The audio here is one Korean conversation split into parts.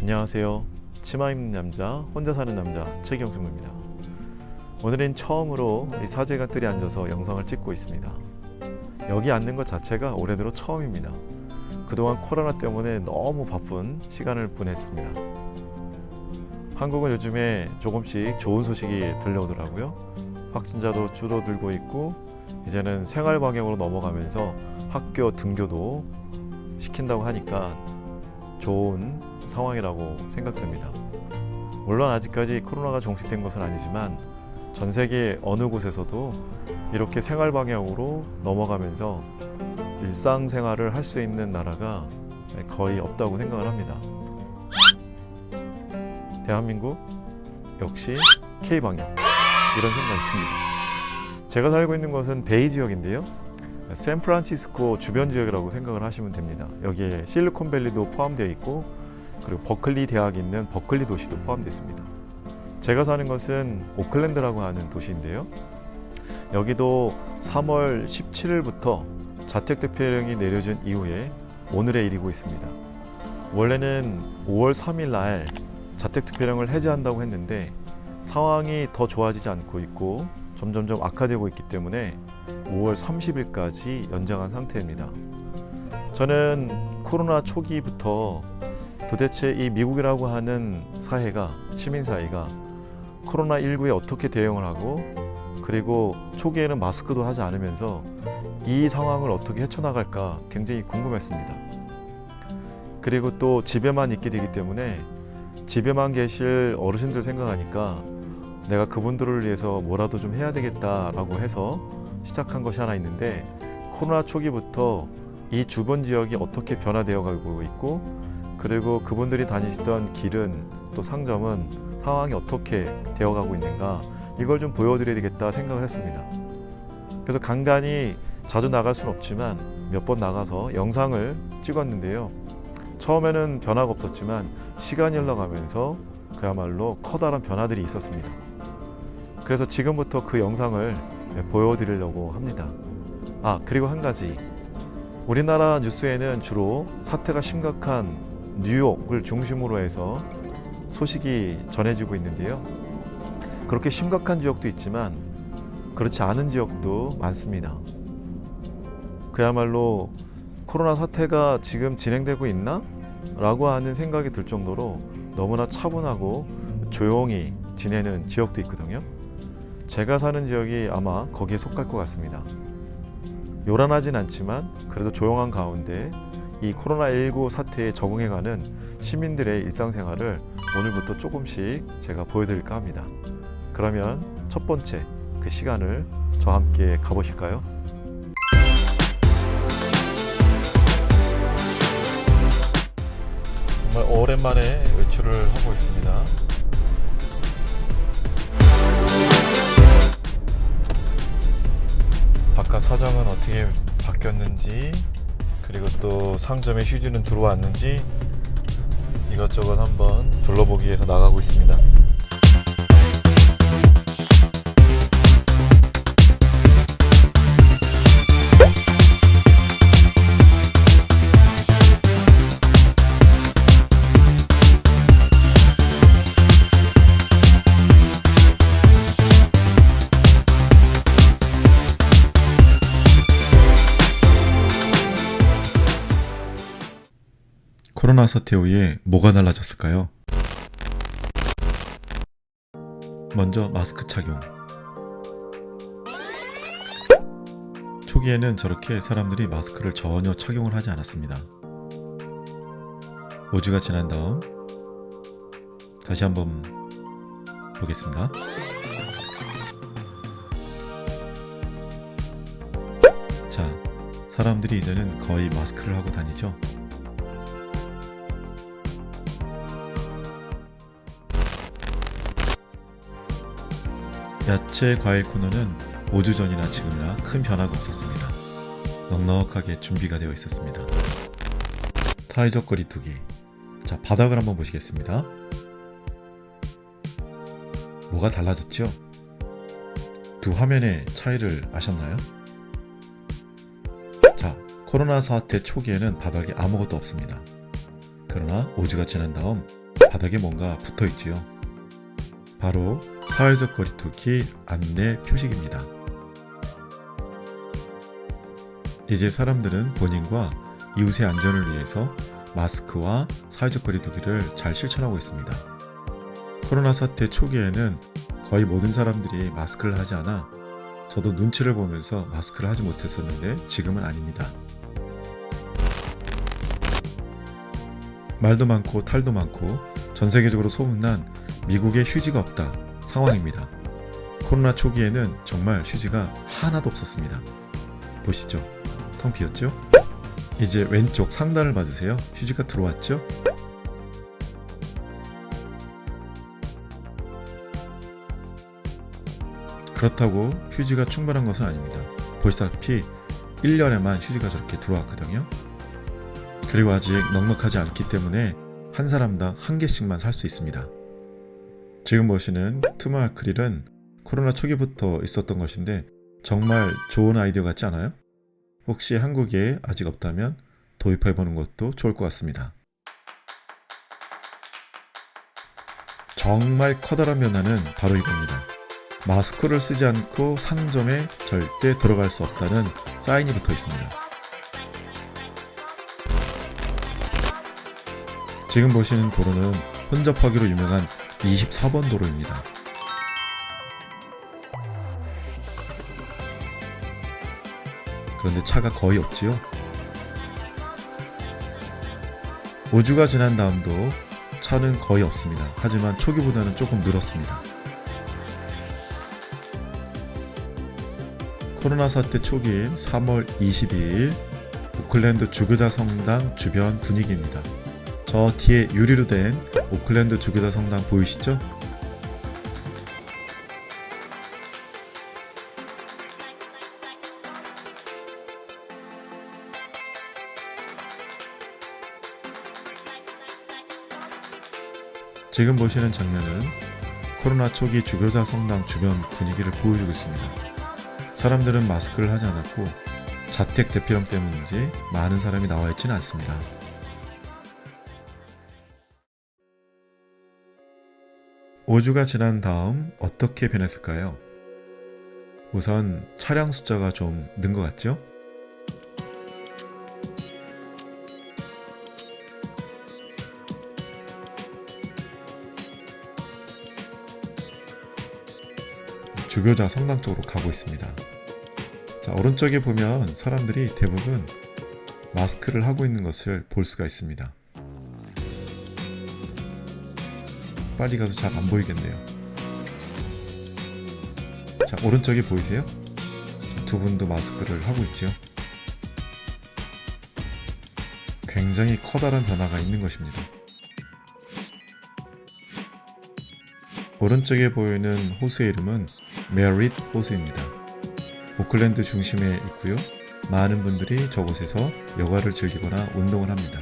안녕하세요. 치마 입는 남자, 혼자 사는 남자 최경승입니다. 오늘은 처음으로 이 사제가 뜰에 앉아서 영상을 찍고 있습니다. 여기 앉는 것 자체가 올해 들어 처음입니다. 그동안 코로나 때문에 너무 바쁜 시간을 보냈습니다. 한국은 요즘에 조금씩 좋은 소식이 들려오더라고요. 확진자도 줄어들고 있고 이제는 생활 방역으로 넘어가면서 학교 등교도 시킨다고 하니까 좋은 상황이라고 생각됩니다. 물론 아직까지 코로나가 종식된 것은 아니지만 전 세계 어느 곳에서도 이렇게 생활 방향으로 넘어가면서 일상생활을 할 수 있는 나라가 거의 없다고 생각을 합니다. 대한민국 역시 K방역 이런 생각이 듭니다. 제가 살고 있는 곳은 베이 지역인데요. 샌프란시스코 주변 지역이라고 생각을 하시면 됩니다. 여기에 실리콘밸리도 포함되어 있고 그리고 버클리 대학이 있는 버클리 도시도 포함되어 있습니다. 제가 사는 것은 오클랜드라고 하는 도시인데요. 여기도 3월 17일부터 자택투표령이 내려진 이후에 오늘의 일이고 있습니다. 원래는 5월 3일 날 자택투표령을 해제한다고 했는데 상황이 더 좋아지지 않고 있고 점점점 악화되고 있기 때문에 5월 30일까지 연장한 상태입니다. 저는 코로나 초기부터 도대체 이 미국이라고 하는 사회가, 시민사회가 코로나19에 어떻게 대응을 하고 그리고 초기에는 마스크도 하지 않으면서 이 상황을 어떻게 헤쳐나갈까 굉장히 궁금했습니다. 그리고 또 집에만 있게 되기 때문에 집에만 계실 어르신들 생각하니까 내가 그분들을 위해서 뭐라도 좀 해야 되겠다라고 해서 시작한 것이 하나 있는데 코로나 초기부터 이 주변 지역이 어떻게 변화되어 가고 있고 그리고 그분들이 다니시던 길은 또 상점은 상황이 어떻게 되어가고 있는가 이걸 좀 보여드려야 되겠다 생각을 했습니다. 그래서 간간히 자주 나갈 수는 없지만 몇 번 나가서 영상을 찍었는데요. 처음에는 변화가 없었지만 시간이 흘러가면서 그야말로 커다란 변화들이 있었습니다. 그래서 지금부터 그 영상을 보여드리려고 합니다. 그리고 한 가지, 우리나라 뉴스에는 주로 사태가 심각한 뉴욕을 중심으로 해서 소식이 전해지고 있는데요. 그렇게 심각한 지역도 있지만 그렇지 않은 지역도 많습니다. 그야말로 코로나 사태가 지금 진행되고 있나? 라고 하는 생각이 들 정도로 너무나 차분하고 조용히 지내는 지역도 있거든요. 제가 사는 지역이 아마 거기에 속할 것 같습니다. 요란하진 않지만 그래도 조용한 가운데 이 코로나19 사태에 적응해가는 시민들의 일상생활을 오늘부터 조금씩 제가 보여드릴까 합니다. 그러면 첫 번째 그 시간을 저와 함께 가보실까요? 정말 오랜만에 외출을 하고 있습니다. 바깥 사정은 어떻게 바뀌었는지 그리고 또 상점에 휴지는 들어왔는지 이것저것 한번 둘러보기 위해서 나가고 있습니다. 코로나 사태 후에 뭐가 달라졌을까요? 먼저 마스크 착용. 초기에는 저렇게 사람들이 마스크를 전혀 착용을 하지 않았습니다. 5주가 지난 다음 다시 한번 보겠습니다. 자, 사람들이 이제는 거의 마스크를 하고 다니죠. 야채 과일 코너는 5주 전이나 지금이나 큰 변화가 없었습니다. 넉넉하게 준비가 되어 있었습니다. 사회적 거리두기. 자, 바닥을 한번 보시겠습니다. 뭐가 달라졌죠? 두 화면의 차이를 아셨나요? 자, 코로나 사태 초기에는 바닥에 아무것도 없습니다. 그러나 5주가 지난 다음 바닥에 뭔가 붙어 있지요. 바로 사회적 거리두기 안내 표식입니다. 이제 사람들은 본인과 이웃의 안전을 위해서 마스크와 사회적 거리두기를 잘 실천하고 있습니다. 코로나 사태 초기에는 거의 모든 사람들이 마스크를 하지 않아 저도 눈치를 보면서 마스크를 하지 못했었는데 지금은 아닙니다. 말도 많고 탈도 많고 전 세계적으로 소문난 미국에 휴지가 없다 상황입니다. 코로나 초기에는 정말 휴지가 하나도 없었습니다. 보시죠. 텅 비었죠? 이제 왼쪽 상단을 봐주세요. 휴지가 들어왔죠? 그렇다고 휴지가 충분한 것은 아닙니다. 보시다시피 1년에만 휴지가 저렇게 들어왔거든요. 그리고 아직 넉넉하지 않기 때문에 한 사람당 한 개씩만 살 수 있습니다. 지금 보시는 투명 아크릴은 코로나 초기부터 있었던 것인데 정말 좋은 아이디어 같지 않아요? 혹시 한국에 아직 없다면 도입해보는 것도 좋을 것 같습니다. 정말 커다란 변화는 바로 이겁니다. 마스크를 쓰지 않고 상점에 절대 들어갈 수 없다는 사인이 붙어 있습니다. 지금 보시는 도로는 혼잡하기로 유명한 24번 도로입니다. 그런데 차가 거의 없지요? 5주가 지난 다음도 차는 거의 없습니다. 하지만 초기보다는 조금 늘었습니다. 코로나 사태 초기인 3월 22일 오클랜드 주교자 성당 주변 분위기입니다. 저 뒤에 유리로 된 오클랜드 주교자 성당 보이시죠? 지금 보시는 장면은 코로나 초기 주교자 성당 주변 분위기를 보여주고 있습니다. 사람들은 마스크를 하지 않았고 자택 대피령 때문인지 많은 사람이 나와 있지는 않습니다. (5주가) 지난 다음 어떻게 변했을까요? 우선 차량 숫자가 좀 는 것 같죠? 주교자 성당 쪽으로 가고 있습니다. 자, 오른쪽에 보면 사람들이 대부분 마스크를 하고 있는 것을 볼 수가 있습니다. 빨리 가서 잘 안 보이겠네요. 자, 오른쪽에 보이세요? 두 분도 마스크를 하고 있죠. 굉장히 커다란 변화가 있는 것입니다. 오른쪽에 보이는 호수의 이름은 메릿 호수입니다. 오클랜드 중심에 있고요. 많은 분들이 저곳에서 여가를 즐기거나 운동을 합니다.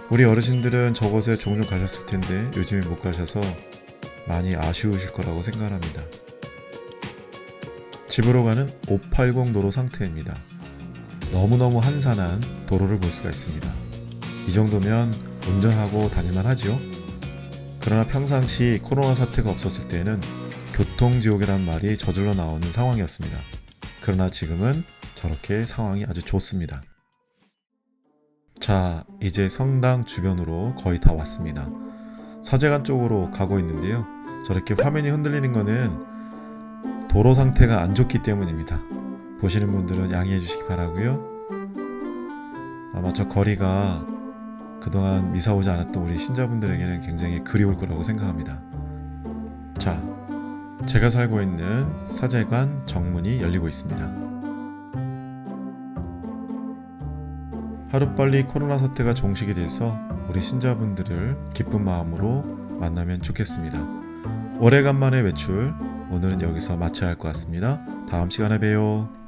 우리 어르신들은 저곳에 종종 가셨을 텐데 요즘에 못 가셔서 많이 아쉬우실 거라고 생각합니다. 집으로 가는 580 도로 상태입니다. 너무너무 한산한 도로를 볼 수가 있습니다. 이 정도면 운전하고 다닐만 하죠. 그러나 평상시 코로나 사태가 없었을 때는 교통지옥이란 말이 저절로 나오는 상황이었습니다. 그러나 지금은 저렇게 상황이 아주 좋습니다. 자, 이제 성당 주변으로 거의 다 왔습니다. 사제관 쪽으로 가고 있는데요. 저렇게 화면이 흔들리는 거는 도로 상태가 안 좋기 때문입니다. 보시는 분들은 양해해 주시기 바라고요. 아마 저 거리가 그동안 미사 오지 않았던 우리 신자분들에게는 굉장히 그리울 거라고 생각합니다. 자, 제가 살고 있는 사제관 정문이 열리고 있습니다. 하루빨리 코로나 사태가 종식이 돼서 우리 신자분들을 기쁜 마음으로 만나면 좋겠습니다. 오래간만의 외출, 오늘은 여기서 마쳐야 할 것 같습니다. 다음 시간에 봬요.